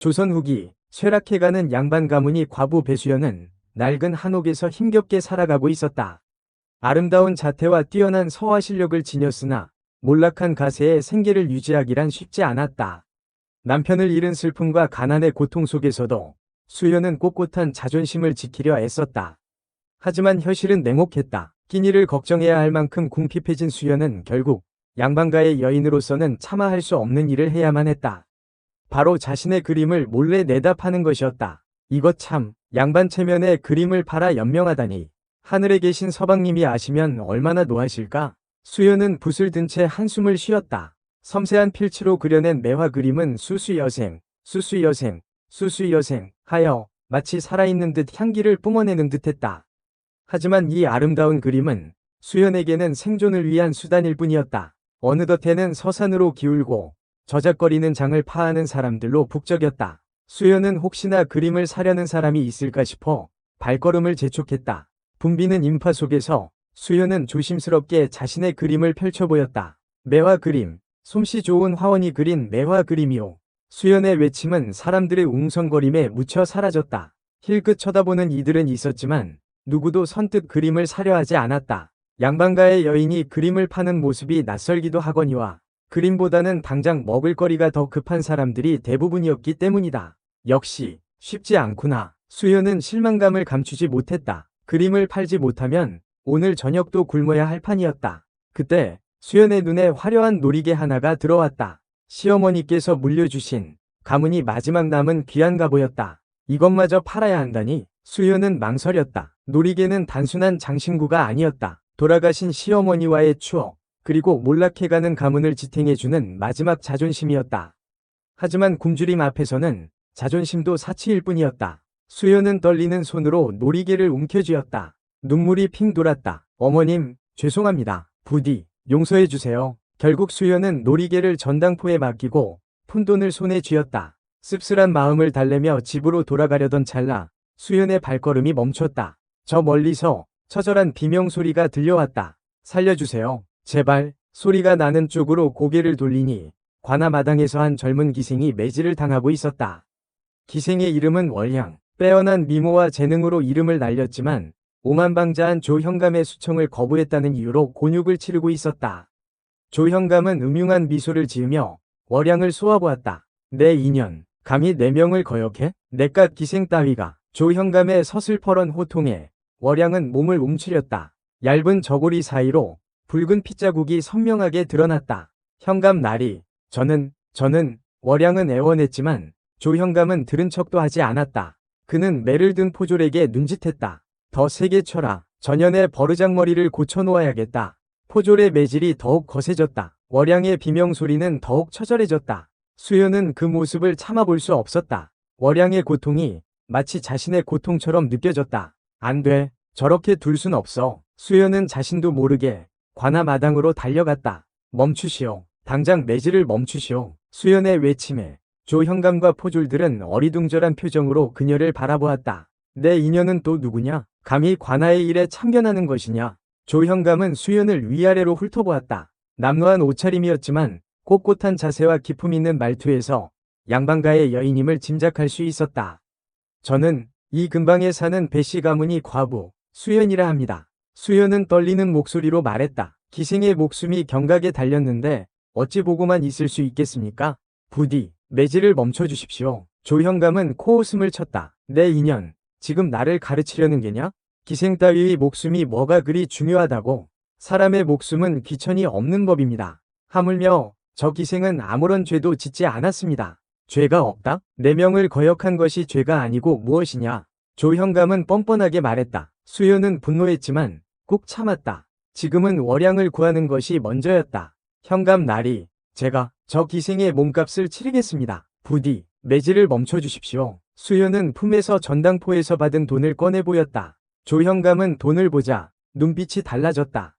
조선 후기 쇠락해가는 양반 가문이 과부 배수연은 낡은 한옥에서 힘겹게 살아가고 있었다. 아름다운 자태와 뛰어난 서화 실력을 지녔으나 몰락한 가세에 생계를 유지하기란 쉽지 않았다. 남편을 잃은 슬픔과 가난의 고통 속에서도 수연은 꼿꼿한 자존심을 지키려 애썼다. 하지만 현실은 냉혹했다. 끼니를 걱정해야 할 만큼 궁핍해진 수연은 결국 양반가의 여인으로서는 차마 할 수 없는 일을 해야만 했다. 바로 자신의 그림을 몰래 내다 파는 것이었다. 이것 참, 양반 체면에 그림을 팔아 연명하다니. 하늘에 계신 서방님이 아시면 얼마나 노하실까? 수연은 붓을 든 채 한숨을 쉬었다. 섬세한 필치로 그려낸 매화 그림은 수수여생, 수수여생, 수수여생 하여 마치 살아있는 듯 향기를 뿜어내는 듯했다. 하지만 이 아름다운 그림은 수연에게는 생존을 위한 수단일 뿐이었다. 어느덧에는 서산으로 기울고 저작거리는 장을 파하는 사람들로 북적였다. 수연은 혹시나 그림을 사려는 사람이 있을까 싶어 발걸음을 재촉했다. 붐비는 인파 속에서 수연은 조심스럽게 자신의 그림을 펼쳐보였다. 매화 그림, 솜씨 좋은 화원이 그린 매화 그림이요. 수연의 외침은 사람들의 웅성거림에 묻혀 사라졌다. 힐끗 쳐다보는 이들은 있었지만 누구도 선뜻 그림을 사려 하지 않았다. 양반가의 여인이 그림을 파는 모습이 낯설기도 하거니와 그림보다는 당장 먹을거리가 더 급한 사람들이 대부분이었기 때문이다. 역시 쉽지 않구나. 수연은 실망감을 감추지 못했다. 그림을 팔지 못하면 오늘 저녁도 굶어야 할 판이었다. 그때 수연의 눈에 화려한 놀이개 하나가 들어왔다. 시어머니께서 물려주신 가문이 마지막 남은 귀한 가보였다. 이것마저 팔아야 한다니. 수연은 망설였다. 놀이개는 단순한 장신구가 아니었다. 돌아가신 시어머니와의 추억, 그리고 몰락해가는 가문을 지탱해주는 마지막 자존심이었다. 하지만 굶주림 앞에서는 자존심도 사치일 뿐이었다. 수연은 떨리는 손으로 놀이개를 움켜쥐었다. 눈물이 핑 돌았다. 어머님, 죄송합니다. 부디 용서해주세요. 결국 수연은 놀이개를 전당포에 맡기고 푼돈을 손에 쥐었다. 씁쓸한 마음을 달래며 집으로 돌아가려던 찰나 수연의 발걸음이 멈췄다. 저 멀리서 처절한 비명소리가 들려왔다. 살려주세요. 제발. 소리가 나는 쪽으로 고개를 돌리니 관아마당에서 한 젊은 기생이 매질을 당하고 있었다. 기생의 이름은 월향. 빼어난 미모와 재능으로 이름을 날렸지만 오만방자한 조형감의 수청을 거부했다는 이유로 곤욕을 치르고 있었다. 조형감은 음흉한 미소를 지으며 월향을 쏘아보았다. 내 인연, 감히 내 명을 거역해? 내깟 기생 따위가. 조형감의 서슬퍼런 호통에 월향은 몸을 움츠렸다. 얇은 저고리 사이로 붉은 핏자국이 선명하게 드러났다. 형감 나리, 저는, 월향은 애원했지만 조형감은 들은 척도 하지 않았다. 그는 매를 든 포졸에게 눈짓했다. 더 세게 쳐라. 전연의 버르장머리를 고쳐놓아야겠다. 포졸의 매질이 더욱 거세졌다. 월향의 비명소리는 더욱 처절해졌다. 수연은 그 모습을 참아볼 수 없었다. 월향의 고통이 마치 자신의 고통처럼 느껴졌다. 안 돼. 저렇게 둘 순 없어. 수연은 자신도 모르게 관아마당으로 달려갔다. 멈추시오. 당장 매질을 멈추시오. 수연의 외침에 조형감과 포졸들은 어리둥절한 표정으로 그녀를 바라보았다. 내 인연은 또 누구냐? 감히 관아의 일에 참견하는 것이냐? 조형감은 수연을 위아래로 훑어보았다. 남루한 옷차림이었지만 꼿꼿한 자세와 기품 있는 말투에서 양반가의 여인임을 짐작할 수 있었다. 저는 이 근방에 사는 배씨 가문이 과부 수연이라 합니다. 수연은 떨리는 목소리로 말했다. 기생의 목숨이 경각에 달렸는데 어찌 보고만 있을 수 있겠습니까? 부디 매질을 멈춰주십시오. 조형감은 코웃음을 쳤다. 내 인연, 지금 나를 가르치려는 게냐? 기생 따위의 목숨이 뭐가 그리 중요하다고. 사람의 목숨은 귀천이 없는 법입니다. 하물며 저 기생은 아무런 죄도 짓지 않았습니다. 죄가 없다? 내 명을 거역한 것이 죄가 아니고 무엇이냐? 조형감은 뻔뻔하게 말했다. 수연은 분노했지만 꾹 참았다. 지금은 월향을 구하는 것이 먼저였다. 형감 나리, 제가 저 기생의 몸값을 치르겠습니다. 부디 매질을 멈춰주십시오. 수연은 품에서 전당포에서 받은 돈을 꺼내 보였다. 조형감은 돈을 보자 눈빛이 달라졌다.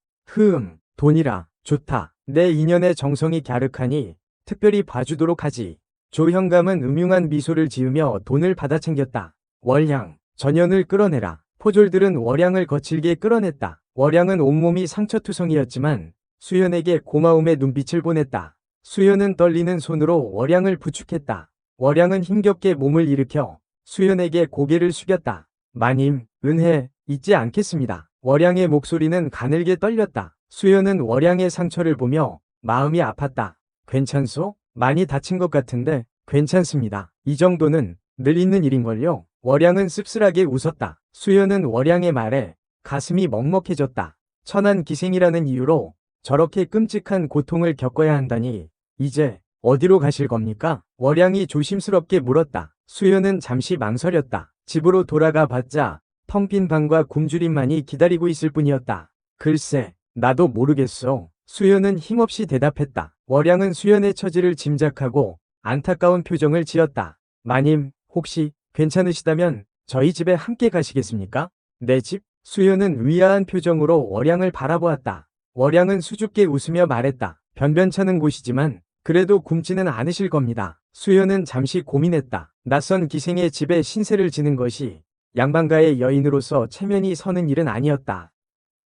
돈이라. 좋다. 내 인연의 정성이 갸륵하니 특별히 봐주도록 하지. 조형감은 음흉한 미소를 지으며 돈을 받아 챙겼다. 월향, 전연을 끌어내라. 포졸들은 월향을 거칠게 끌어냈다. 월향은 온몸이 상처투성이었지만 수연에게 고마움의 눈빛을 보냈다. 수연은 떨리는 손으로 월향을 부축했다. 월양은 힘겹게 몸을 일으켜 수연에게 고개를 숙였다. 마님, 은혜 잊지 않겠습니다. 월양의 목소리는 가늘게 떨렸다. 수연은 월양의 상처를 보며 마음이 아팠다. 괜찮소? 많이 다친 것 같은데 괜찮습니다. 이 정도는 늘 있는 일인걸요. 월양은 씁쓸하게 웃었다. 수연은 월양의 말에 가슴이 먹먹해졌다. 천한 기생이라는 이유로 저렇게 끔찍한 고통을 겪어야 한다니 이제 어디로 가실 겁니까? 월양이 조심스럽게 물었다. 수연은 잠시 망설였다. 집으로 돌아가 봤자 텅 빈 방과 굶주림만이 기다리고 있을 뿐이었다. 글쎄, 나도 모르겠어. 수연은 힘없이 대답했다. 월양은 수연의 처지를 짐작하고 안타까운 표정을 지었다. 마님, 혹시 괜찮으시다면 저희 집에 함께 가시겠습니까? 내 집? 수연은 의아한 표정으로 월양을 바라보았다. 월양은 수줍게 웃으며 말했다. 변변찮은 곳이지만 그래도 굶지는 않으실 겁니다. 수연은 잠시 고민했다. 낯선 기생의 집에 신세를 지는 것이 양반가의 여인으로서 체면이 서는 일은 아니었다.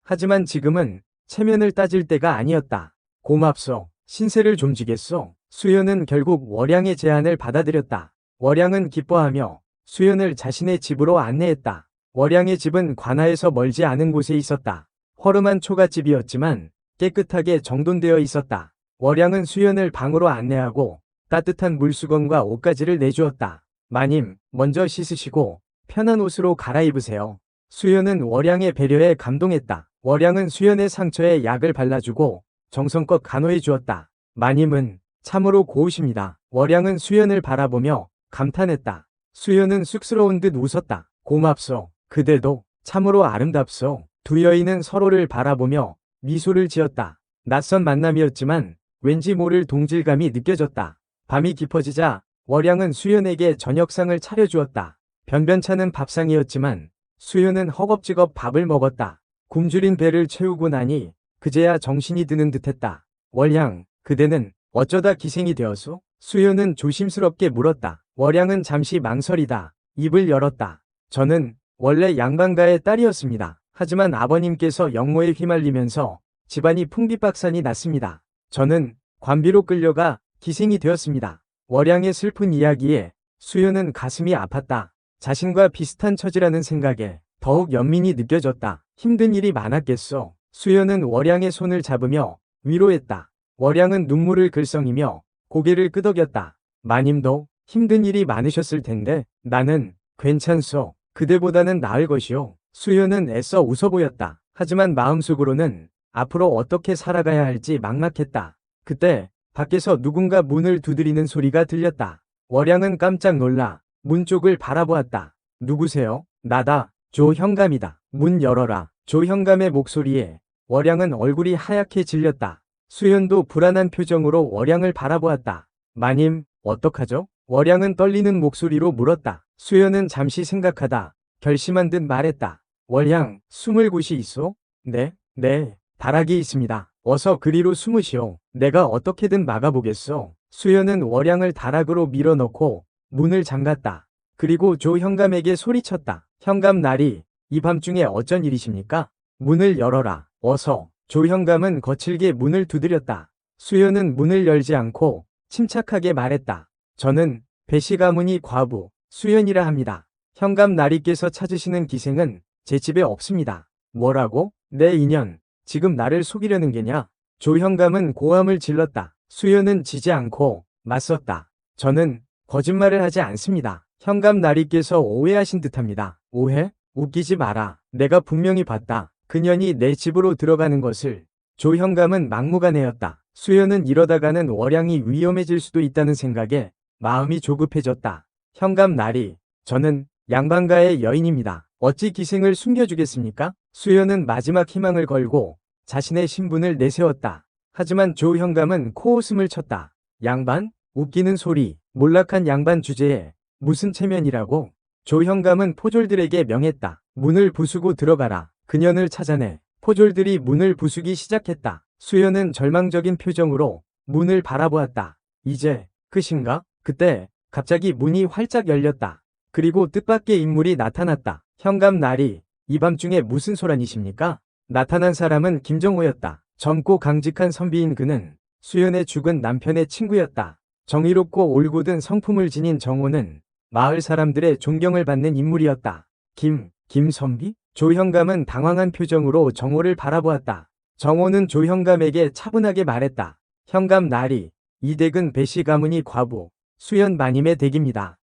하지만 지금은 체면을 따질 때가 아니었다. 고맙소. 신세를 좀 지겠소. 수연은 결국 월양의 제안을 받아들였다. 월양은 기뻐하며 수연을 자신의 집으로 안내했다. 월양의 집은 관아에서 멀지 않은 곳에 있었다. 허름한 초가집이었지만 깨끗하게 정돈되어 있었다. 월양은 수연을 방으로 안내하고 따뜻한 물수건과 옷가지를 내주었다. 마님, 먼저 씻으시고 편한 옷으로 갈아입으세요. 수연은 월양의 배려에 감동했다. 월양은 수연의 상처에 약을 발라주고 정성껏 간호해 주었다. 마님은 참으로 고우십니다. 월양은 수연을 바라보며 감탄했다. 수연은 쑥스러운 듯 웃었다. 고맙소. 그대도 참으로 아름답소. 두 여인은 서로를 바라보며 미소를 지었다. 낯선 만남이었지만 왠지 모를 동질감이 느껴졌다. 밤이 깊어지자 월양은 수연에게 저녁상을 차려주었다. 변변찮은 밥상이었지만 수연은 허겁지겁 밥을 먹었다. 굶주린 배를 채우고 나니 그제야 정신이 드는 듯했다. 월양, 그대는 어쩌다 기생이 되었소? 수연은 조심스럽게 물었다. 월양은 잠시 망설이다 입을 열었다. 저는 원래 양반가의 딸이었습니다. 하지만 아버님께서 역모에 휘말리면서 집안이 풍비박산이 났습니다. 저는 관비로 끌려가 기생이 되었습니다. 월양의 슬픈 이야기에 수연은 가슴이 아팠다. 자신과 비슷한 처지라는 생각에 더욱 연민이 느껴졌다. 힘든 일이 많았겠소. 수연은 월양의 손을 잡으며 위로했다. 월양은 눈물을 글썽이며 고개를 끄덕였다. 마님도 힘든 일이 많으셨을 텐데 나는 괜찮소. 그대보다는 나을 것이오. 수연은 애써 웃어 보였다. 하지만 마음속으로는 앞으로 어떻게 살아가야 할지 막막했다. 그때 밖에서 누군가 문을 두드리는 소리가 들렸다. 월양은 깜짝 놀라 문 쪽을 바라보았다. 누구세요? 나다. 조 현감이다. 문 열어라. 조 현감의 목소리에 월양은 얼굴이 하얗게 질렸다. 수연도 불안한 표정으로 월양을 바라보았다. 마님, 어떡하죠? 월양은 떨리는 목소리로 물었다. 수연은 잠시 생각하다 결심한 듯 말했다. 월양, 숨을 곳이 있소? 네, 다락이 있습니다. 어서 그리로 숨으시오. 내가 어떻게든 막아보겠소. 수연은 월양을 다락으로 밀어넣고 문을 잠갔다. 그리고 조 현감에게 소리쳤다. 현감 나리, 이 밤중에 어쩐 일이십니까? 문을 열어라. 어서. 조 현감은 거칠게 문을 두드렸다. 수연은 문을 열지 않고 침착하게 말했다. 저는 배씨 가문이 과부 수연이라 합니다. 현감 나리께서 찾으시는 기생은 제 집에 없습니다. 뭐라고? 내 인연, 지금 나를 속이려는 게냐? 조 현감은 고함을 질렀다. 수연은 지지 않고 맞섰다. 저는 거짓말을 하지 않습니다. 현감 나리께서 오해하신 듯합니다. 오해? 웃기지 마라. 내가 분명히 봤다. 그년이 내 집으로 들어가는 것을. 조 현감은 막무가내였다. 수연은 이러다가는 월양이 위험해질 수도 있다는 생각에 마음이 조급해졌다. 현감 나리, 저는 양반가의 여인입니다. 어찌 기생을 숨겨주겠습니까? 수연은 마지막 희망을 걸고 자신의 신분을 내세웠다. 하지만 조 현감은 코웃음을 쳤다. 양반? 웃기는 소리. 몰락한 양반 주제에 무슨 체면이라고? 조 현감은 포졸들에게 명했다. 문을 부수고 들어가라. 그년을 찾아내. 포졸들이 문을 부수기 시작했다. 수연은 절망적인 표정으로 문을 바라보았다. 이제 끝인가? 그때 갑자기 문이 활짝 열렸다. 그리고 뜻밖의 인물이 나타났다. 현감 나리, 이 밤중에 무슨 소란이십니까? 나타난 사람은 김정호였다. 젊고 강직한 선비인 그는 수연의 죽은 남편의 친구였다. 정의롭고 올곧은 성품을 지닌 정호는 마을 사람들의 존경을 받는 인물이었다. 김선비? 조형감은 당황한 표정으로 정호를 바라보았다. 정호는 조형감에게 차분하게 말했다. 형감 나리, 이 댁은 배씨 가문이 과부, 수연 마님의 댁입니다.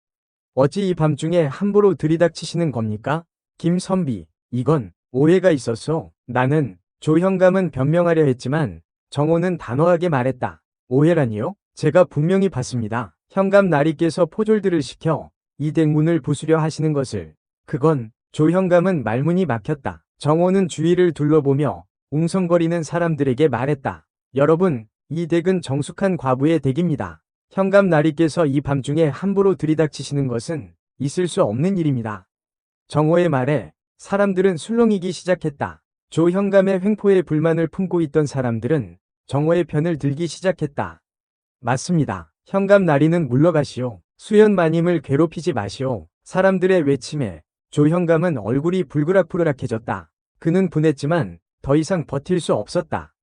어찌 이 밤중에 함부로 들이닥치시는 겁니까? 김선비, 이건 오해가 있었소. 나는, 조형감은 변명하려 했지만 정호는 단호하게 말했다. 오해라니요? 제가 분명히 봤습니다. 형감 나리께서 포졸들을 시켜 이 댁 문을 부수려 하시는 것을. 그건 조형감은 말문이 막혔다. 정호는 주위를 둘러보며 웅성거리는 사람들에게 말했다. 여러분, 이 댁은 정숙한 과부의 댁입니다. 형감 나리께서 이 밤중에 함부로 들이닥치시는 것은 있을 수 없는 일입니다. 정호의 말에 사람들은 술렁이기 시작했다. 조형감의 횡포에 불만을 품고 있던 사람들은 정호의 편을 들기 시작했다. 맞습니다. 형감 나리는 물러가시오. 수연 마님을 괴롭히지 마시오. 사람들의 외침에 조형감은 얼굴이 불그락불그락해졌다. 그는 분했지만 더 이상 버틸 수 없었다.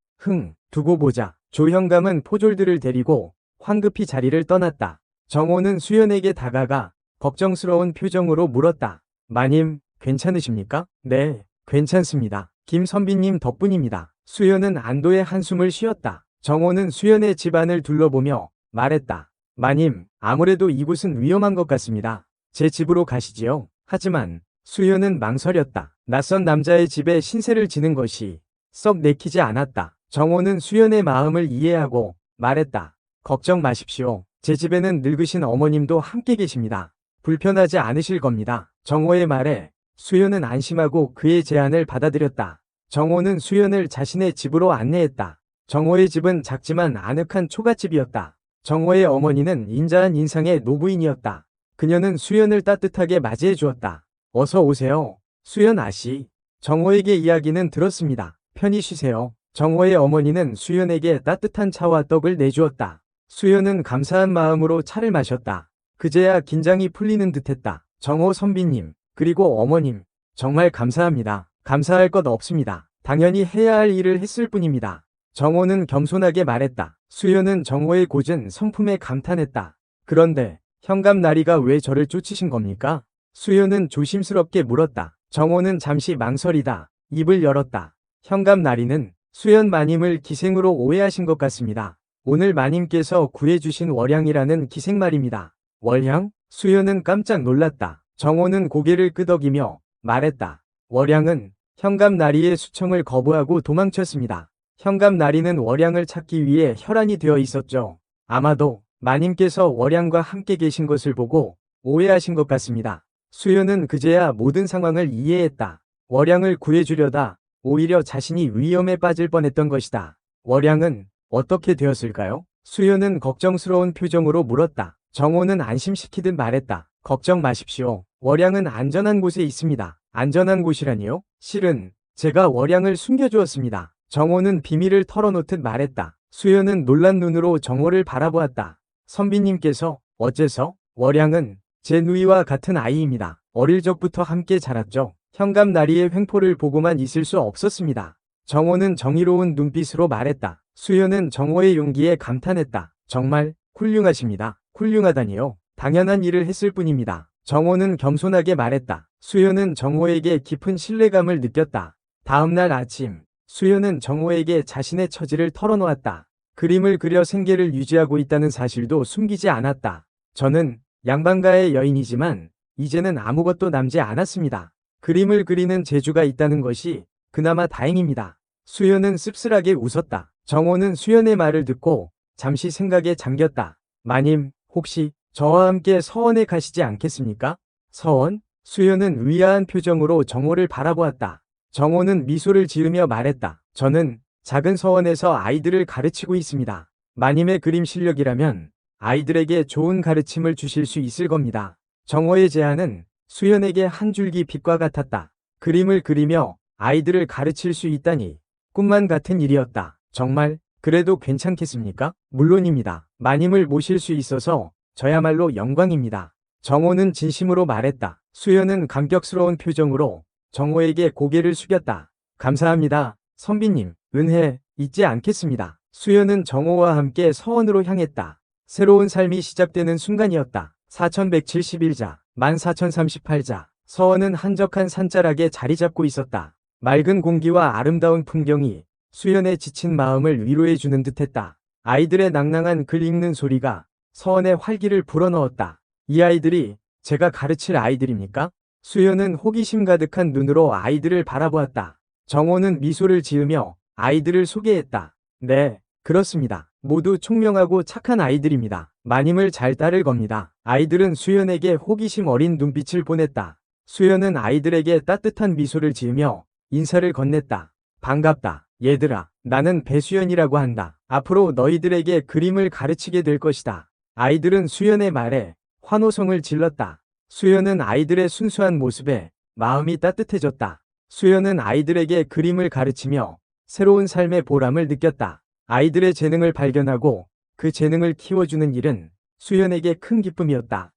두고 보자. 조형감은 포졸들을 데리고 황급히 자리를 떠났다. 정호는 수연에게 다가가 걱정스러운 표정으로 물었다. 마님, 괜찮으십니까? 네, 괜찮습니다. 김선비님 덕분입니다. 수연은 안도의 한숨을 쉬었다. 정호는 수연의 집안을 둘러보며 말했다. 마님, 아무래도 이곳은 위험한 것 같습니다. 제 집으로 가시지요. 하지만 수연은 망설였다. 낯선 남자의 집에 신세를 지는 것이 썩 내키지 않았다. 정호는 수연의 마음을 이해하고 말했다. 걱정 마십시오. 제 집에는 늙으신 어머님도 함께 계십니다. 불편하지 않으실 겁니다. 정호의 말에 수연은 안심하고 그의 제안을 받아들였다. 정호는 수연을 자신의 집으로 안내했다. 정호의 집은 작지만 아늑한 초가집이었다. 정호의 어머니는 인자한 인상의 노부인이었다. 그녀는 수연을 따뜻하게 맞이해 주었다. 어서 오세요. 수연 아씨. 정호에게 이야기는 들었습니다. 편히 쉬세요. 정호의 어머니는 수연에게 따뜻한 차와 떡을 내주었다. 수연은 감사한 마음으로 차를 마셨다. 그제야 긴장이 풀리는 듯했다. 정호 선비님, 그리고 어머님, 정말 감사합니다. 감사할 것 없습니다. 당연히 해야 할 일을 했을 뿐입니다. 정호는 겸손하게 말했다. 수연은 정호의 고전 성품에 감탄했다. 그런데 형감 나리가 왜 저를 쫓으신 겁니까? 수연은 조심스럽게 물었다. 정호는 잠시 망설이다 입을 열었다. 형감 나리는 수연 마님을 기생으로 오해하신 것 같습니다. 오늘 마님께서 구해주신 월향이라는 기생 말입니다. 월향? 수연은 깜짝 놀랐다. 정호는 고개를 끄덕이며 말했다. 월향은 형감 나리의 수청을 거부하고 도망쳤습니다. 형감 나리는 월향을 찾기 위해 혈안이 되어 있었죠. 아마도 마님께서 월향과 함께 계신 것을 보고 오해하신 것 같습니다. 수연은 그제야 모든 상황을 이해했다. 월향을 구해주려다 오히려 자신이 위험에 빠질 뻔했던 것이다. 월향은 어떻게 되었을까요? 수연은 걱정스러운 표정으로 물었다. 정호는 안심시키듯 말했다. 걱정 마십시오. 월향은 안전한 곳에 있습니다. 안전한 곳이라니요? 실은 제가 월향을 숨겨주었습니다. 정호는 비밀을 털어놓듯 말했다. 수연은 놀란 눈으로 정호를 바라보았다. 선비님께서 어째서? 월향은 제 누이와 같은 아이입니다. 어릴 적부터 함께 자랐죠. 형감 나리의 횡포를 보고만 있을 수 없었습니다. 정호는 정의로운 눈빛으로 말했다. 수연은 정호의 용기에 감탄했다. 정말 훌륭하십니다. 훌륭하다니요. 당연한 일을 했을 뿐입니다. 정호는 겸손하게 말했다. 수연은 정호에게 깊은 신뢰감을 느꼈다. 다음날 아침, 수연은 정호에게 자신의 처지를 털어놓았다. 그림을 그려 생계를 유지하고 있다는 사실도 숨기지 않았다. 저는 양반가의 여인이지만 이제는 아무것도 남지 않았습니다. 그림을 그리는 재주가 있다는 것이 그나마 다행입니다. 수연은 씁쓸하게 웃었다. 정호는 수연의 말을 듣고 잠시 생각에 잠겼다. 마님, 혹시 저와 함께 서원에 가시지 않겠습니까? 서원? 수연은 의아한 표정으로 정호를 바라보았다. 정호는 미소를 지으며 말했다. 저는 작은 서원에서 아이들을 가르치고 있습니다. 마님의 그림 실력이라면 아이들에게 좋은 가르침을 주실 수 있을 겁니다. 정호의 제안은 수연에게 한 줄기 빛과 같았다. 그림을 그리며 아이들을 가르칠 수 있다니 꿈만 같은 일이었다. 정말 그래도 괜찮겠습니까? 물론입니다. 마님을 모실 수 있어서 저야말로 영광입니다. 정호는 진심으로 말했다. 수연은 감격스러운 표정으로 정호에게 고개를 숙였다. 감사합니다. 선비님, 은혜 잊지 않겠습니다. 수연은 정호와 함께 서원으로 향했다. 새로운 삶이 시작되는 순간이었다. 4171자, 14,038자. 서원은 한적한 산자락에 자리 잡고 있었다. 맑은 공기와 아름다운 풍경이 수연의 지친 마음을 위로해주는 듯했다. 아이들의 낭낭한 글 읽는 소리가 서원의 활기를 불어넣었다. 이 아이들이 제가 가르칠 아이들입니까? 수연은 호기심 가득한 눈으로 아이들을 바라보았다. 정호는 미소를 지으며 아이들을 소개했다. 네, 그렇습니다. 모두 총명하고 착한 아이들입니다. 마님을 잘 따를 겁니다. 아이들은 수연에게 호기심 어린 눈빛을 보냈다. 수연은 아이들에게 따뜻한 미소를 지으며 인사를 건넸다. 반갑다. 얘들아, 나는 배수연이라고 한다. 앞으로 너희들에게 그림을 가르치게 될 것이다. 아이들은 수연의 말에 환호성을 질렀다. 수연은 아이들의 순수한 모습에 마음이 따뜻해졌다. 수연은 아이들에게 그림을 가르치며 새로운 삶의 보람을 느꼈다. 아이들의 재능을 발견하고 그 재능을 키워주는 일은 수연에게 큰 기쁨이었다.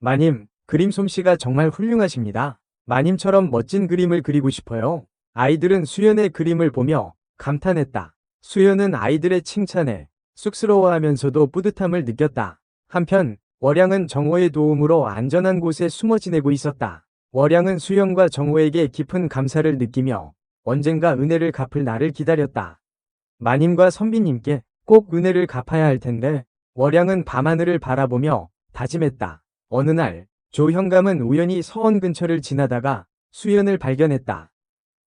마님, 그림 솜씨가 정말 훌륭하십니다. 마님처럼 멋진 그림을 그리고 싶어요. 아이들은 수연의 그림을 보며 감탄했다. 수연은 아이들의 칭찬에 쑥스러워하면서도 뿌듯함을 느꼈다. 한편 월양은 정호의 도움으로 안전한 곳에 숨어 지내고 있었다. 월양은 수연과 정호에게 깊은 감사를 느끼며 언젠가 은혜를 갚을 날을 기다렸다. 마님과 선비님께 꼭 은혜를 갚아야 할 텐데 월양은 밤하늘을 바라보며 다짐했다. 어느 날 조형감은 우연히 서원 근처를 지나다가 수연을 발견했다.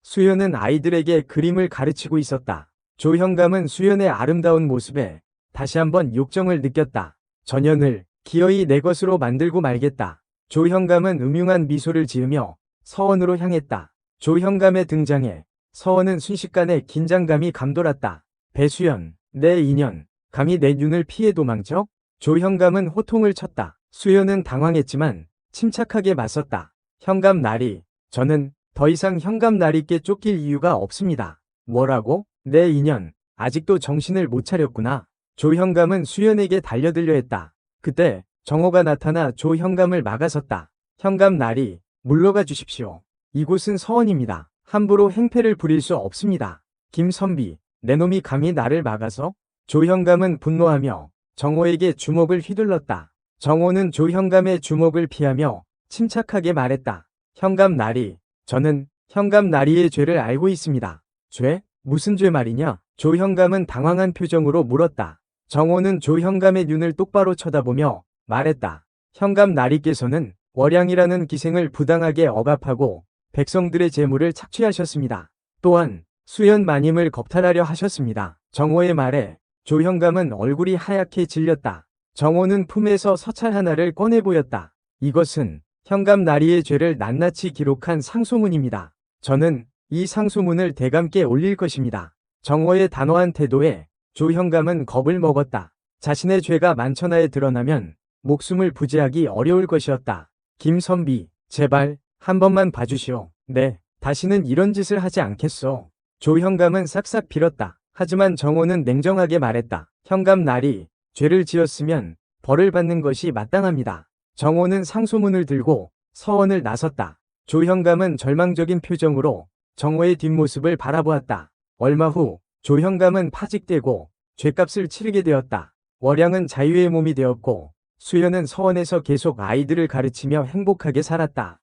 수연은 아이들에게 그림을 가르치고 있었다. 조형감은 수연의 아름다운 모습에 다시 한번 욕정을 느꼈다. 전연을 기어이 내 것으로 만들고 말겠다. 조형감은 음흉한 미소를 지으며 서원으로 향했다. 조형감의 등장에 서원은 순식간에 긴장감이 감돌았다. 배수연, 내 인연, 감히 내 눈을 피해 도망쳐? 조형감은 호통을 쳤다. 수연은 당황했지만 침착하게 맞섰다. 현감 나리, 저는 더 이상 현감 나리께 쫓길 이유가 없습니다. 뭐라고? 내 인연, 아직도 정신을 못 차렸구나. 조형감은 수연에게 달려들려 했다. 그때 정호가 나타나 조형감을 막아섰다. 현감 나리, 물러가 주십시오. 이곳은 서원입니다. 함부로 행패를 부릴 수 없습니다. 김선비, 내 놈이 감히 나를 막아서? 조형감은 분노하며 정호에게 주먹을 휘둘렀다. 정호는 조형감의 주먹을 피하며 침착하게 말했다. 현감 나리, 저는 현감 나리의 죄를 알고 있습니다. 죄? 무슨 죄 말이냐? 조형감은 당황한 표정으로 물었다. 정호는 조형감의 눈을 똑바로 쳐다보며 말했다. 현감 나리께서는 월양이라는 기생을 부당하게 억압하고 백성들의 재물을 착취하셨습니다. 또한 수연 마님을 겁탈하려 하셨습니다. 정호의 말에 조형감은 얼굴이 하얗게 질렸다. 정호는 품에서 서찰 하나를 꺼내 보였다. 이것은 현감 나리의 죄를 낱낱이 기록한 상소문입니다. 저는 이 상소문을 대감께 올릴 것입니다. 정호의 단호한 태도에 조형감은 겁을 먹었다. 자신의 죄가 만천하에 드러나면 목숨을 부지하기 어려울 것이었다. 김선비, 제발 한 번만 봐주시오. 네, 다시는 이런 짓을 하지 않겠소. 조형감은 싹싹 빌었다. 하지만 정호는 냉정하게 말했다. 현감 나리, 죄를 지었으면 벌을 받는 것이 마땅합니다. 정호는 상소문을 들고 서원을 나섰다. 조형감은 절망적인 표정으로 정호의 뒷모습을 바라보았다. 얼마 후 조형감은 파직되고 죗값을 치르게 되었다. 월양은 자유의 몸이 되었고 수연은 서원에서 계속 아이들을 가르치며 행복하게 살았다.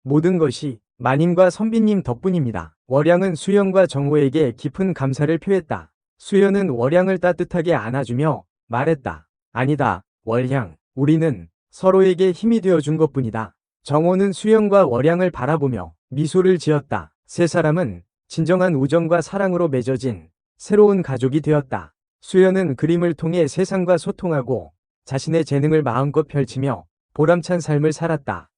모든 것이 마님과 선비님 덕분입니다. 월양은 수연과 정호에게 깊은 감사를 표했다. 수연은 월양을 따뜻하게 안아주며 말했다. 아니다, 월양, 우리는 서로에게 힘이 되어준 것뿐이다. 정호는 수연과 월양을 바라보며 미소를 지었다. 세 사람은 진정한 우정과 사랑으로 맺어진 새로운 가족이 되었다. 수연은 그림을 통해 세상과 소통하고 자신의 재능을 마음껏 펼치며 보람찬 삶을 살았다.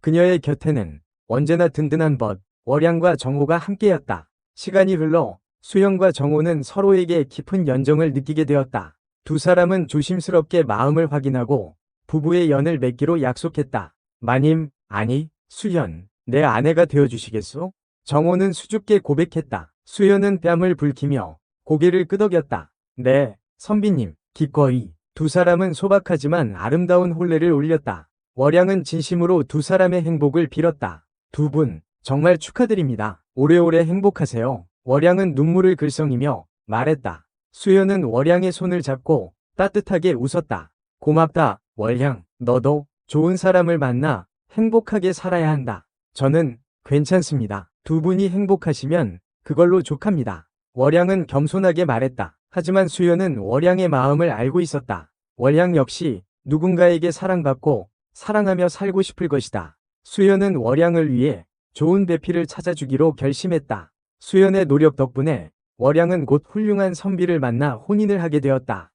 그녀의 곁에는 언제나 든든한 벗, 월양과 정호가 함께였다. 시간이 흘러 수연과 정호는 서로에게 깊은 연정을 느끼게 되었다. 두 사람은 조심스럽게 마음을 확인하고 부부의 연을 맺기로 약속했다. 마님, 아니, 수연, 내 아내가 되어주시겠소? 정호는 수줍게 고백했다. 수연은 뺨을 붉히며 고개를 끄덕였다. 네, 선비님, 기꺼이. 두 사람은 소박하지만 아름다운 혼례를 올렸다. 월양은 진심으로 두 사람의 행복을 빌었다. 두 분, 정말 축하드립니다. 오래오래 행복하세요. 월양은 눈물을 글썽이며 말했다. 수연은 월양의 손을 잡고 따뜻하게 웃었다. 고맙다, 월향. 너도 좋은 사람을 만나 행복하게 살아야 한다. 저는 괜찮습니다. 두 분이 행복하시면 그걸로 족합니다. 월향은 겸손하게 말했다. 하지만 수연은 월향의 마음을 알고 있었다. 월향 역시 누군가에게 사랑받고 사랑하며 살고 싶을 것이다. 수연은 월향을 위해 좋은 배필을 찾아주기로 결심했다. 수연의 노력 덕분에 월향은 곧 훌륭한 선비를 만나 혼인을 하게 되었다.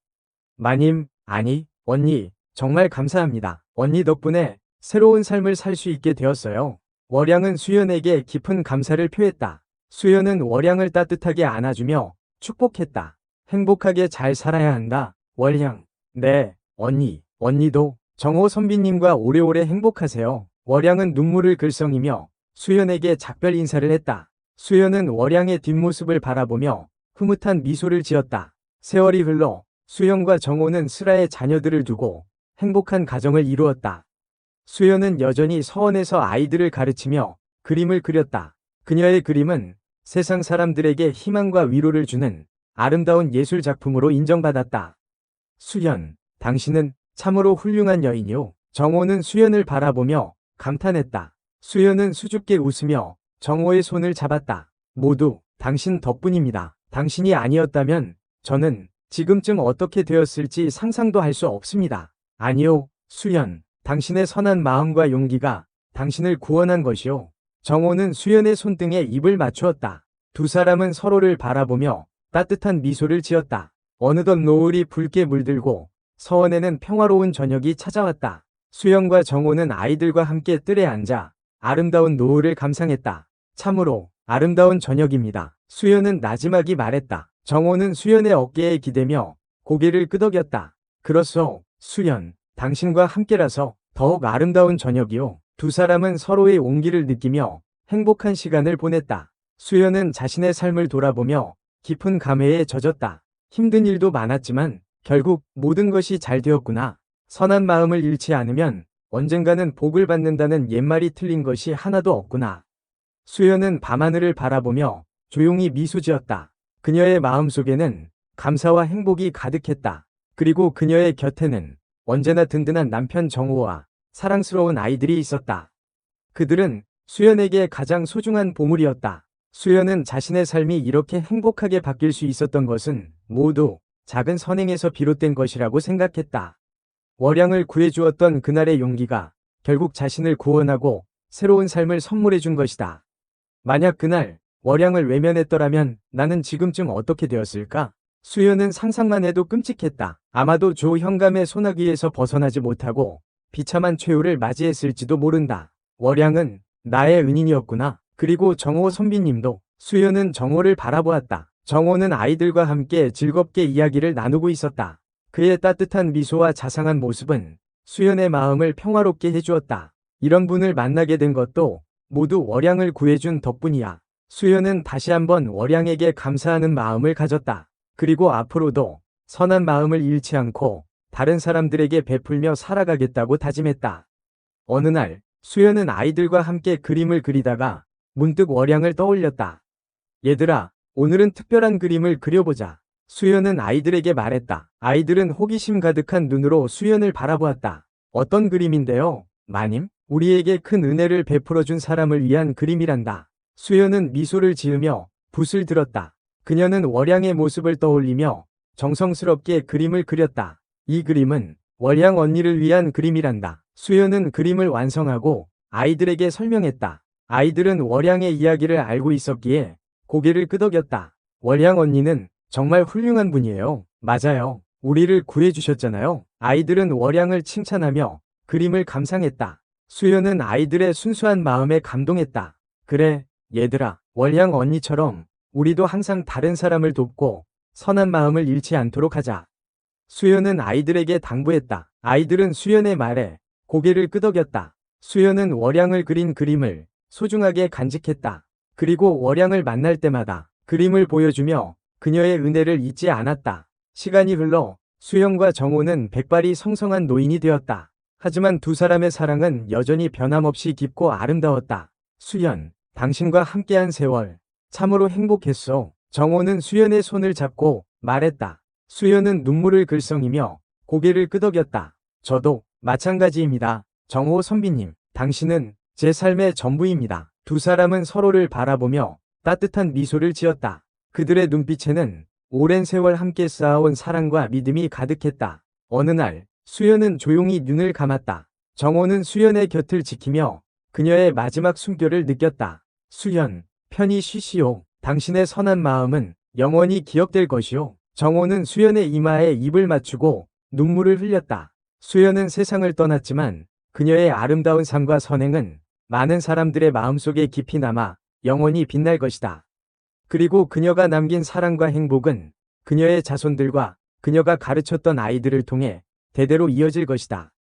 마님, 아니, 언니, 정말 감사합니다. 언니 덕분에 새로운 삶을 살 수 있게 되었어요. 월향은 수연에게 깊은 감사를 표했다. 수연은 월향을 따뜻하게 안아주며 축복했다. 행복하게 잘 살아야 한다, 월향. 네, 언니, 언니도 정호 선비님과 오래오래 행복하세요. 월향은 눈물을 글썽이며 수연에게 작별 인사를 했다. 수연은 월향의 뒷모습을 바라보며 흐뭇한 미소를 지었다. 세월이 흘러 수연과 정호는 슬아의 자녀들을 두고 행복한 가정을 이루었다. 수연은 여전히 서원에서 아이들을 가르치며 그림을 그렸다. 그녀의 그림은 세상 사람들에게 희망과 위로를 주는 아름다운 예술 작품으로 인정받았다. 수연, 당신은 참으로 훌륭한 여인이오. 정호는 수연을 바라보며 감탄했다. 수연은 수줍게 웃으며 정호의 손을 잡았다. 모두 당신 덕분입니다. 당신이 아니었다면 저는 지금쯤 어떻게 되었을지 상상도 할 수 없습니다. 아니요, 수연. 당신의 선한 마음과 용기가 당신을 구원한 것이오. 정호는 수연의 손등에 입을 맞추었다. 두 사람은 서로를 바라보며 따뜻한 미소를 지었다. 어느덧 노을이 붉게 물들고 서원에는 평화로운 저녁이 찾아왔다. 수연과 정호는 아이들과 함께 뜰에 앉아 아름다운 노을을 감상했다. 참으로 아름다운 저녁입니다. 수연은 나지막이 말했다. 정호는 수연의 어깨에 기대며 고개를 끄덕였다. 그렇소, 수연. 당신과 함께라서 더욱 아름다운 저녁이오. 두 사람은 서로의 온기를 느끼며 행복한 시간을 보냈다. 수연은 자신의 삶을 돌아보며 깊은 감회에 젖었다. 힘든 일도 많았지만 결국 모든 것이 잘 되었구나. 선한 마음을 잃지 않으면 언젠가는 복을 받는다는 옛말이 틀린 것이 하나도 없구나. 수연은 밤하늘을 바라보며 조용히 미소 지었다. 그녀의 마음속에는 감사와 행복이 가득했다. 그리고 그녀의 곁에는 언제나 든든한 남편 정호와 사랑스러운 아이들이 있었다. 그들은 수연에게 가장 소중한 보물이었다. 수연은 자신의 삶이 이렇게 행복하게 바뀔 수 있었던 것은 모두 작은 선행에서 비롯된 것이라고 생각했다. 월향을 구해주었던 그날의 용기가 결국 자신을 구원하고 새로운 삶을 선물해 준 것이다. 만약 그날 월향을 외면했더라면 나는 지금쯤 어떻게 되었을까? 수연은 상상만 해도 끔찍했다. 아마도 조 현감의 소나기에서 벗어나지 못하고 비참한 최후를 맞이했을지도 모른다. 월향은 나의 은인이었구나. 그리고 정호 선비님도. 수연은 정호를 바라보았다. 정호는 아이들과 함께 즐겁게 이야기를 나누고 있었다. 그의 따뜻한 미소와 자상한 모습은 수연의 마음을 평화롭게 해주었다. 이런 분을 만나게 된 것도 모두 월향을 구해준 덕분이야. 수연은 다시 한번 월향에게 감사하는 마음을 가졌다. 그리고 앞으로도 선한 마음을 잃지 않고 다른 사람들에게 베풀며 살아가겠다고 다짐했다. 어느 날 수연은 아이들과 함께 그림을 그리다가 문득 월향을 떠올렸다. 얘들아, 오늘은 특별한 그림을 그려보자. 수연은 아이들에게 말했다. 아이들은 호기심 가득한 눈으로 수연을 바라보았다. 어떤 그림인데요, 마님? 우리에게 큰 은혜를 베풀어준 사람을 위한 그림이란다. 수연은 미소를 지으며 붓을 들었다. 그녀는 월향의 모습을 떠올리며 정성스럽게 그림을 그렸다. 이 그림은 월향 언니를 위한 그림이란다. 수연은 그림을 완성하고 아이들에게 설명했다. 아이들은 월향의 이야기를 알고 있었기에 고개를 끄덕였다. 월향 언니는 정말 훌륭한 분이에요. 맞아요. 우리를 구해주셨잖아요. 아이들은 월향을 칭찬하며 그림을 감상했다. 수연은 아이들의 순수한 마음에 감동했다. 그래, 얘들아, 월향 언니처럼 우리도 항상 다른 사람을 돕고 선한 마음을 잃지 않도록 하자. 수연은 아이들에게 당부했다. 아이들은 수연의 말에 고개를 끄덕였다. 수연은 월향을 그린 그림을 소중하게 간직했다. 그리고 월향을 만날 때마다 그림을 보여주며 그녀의 은혜를 잊지 않았다. 시간이 흘러 수연과 정호는 백발이 성성한 노인이 되었다. 하지만 두 사람의 사랑은 여전히 변함없이 깊고 아름다웠다. 수연, 당신과 함께한 세월 참으로 행복했어. 정호는 수연의 손을 잡고 말했다. 수연은 눈물을 글썽이며 고개를 끄덕였다. 저도 마찬가지입니다. 정호 선비님, 당신은 제 삶의 전부입니다. 두 사람은 서로를 바라보며 따뜻한 미소를 지었다. 그들의 눈빛에는 오랜 세월 함께 쌓아온 사랑과 믿음이 가득했다. 어느 날 수연은 조용히 눈을 감았다. 정호는 수연의 곁을 지키며 그녀의 마지막 숨결을 느꼈다. 수연, 편히 쉬시오. 당신의 선한 마음은 영원히 기억될 것이오. 정호는 수연의 이마에 입을 맞추고 눈물을 흘렸다. 수연은 세상을 떠났지만 그녀의 아름다운 삶과 선행은 많은 사람들의 마음속에 깊이 남아 영원히 빛날 것이다. 그리고 그녀가 남긴 사랑과 행복은 그녀의 자손들과 그녀가 가르쳤던 아이들을 통해 대대로 이어질 것이다.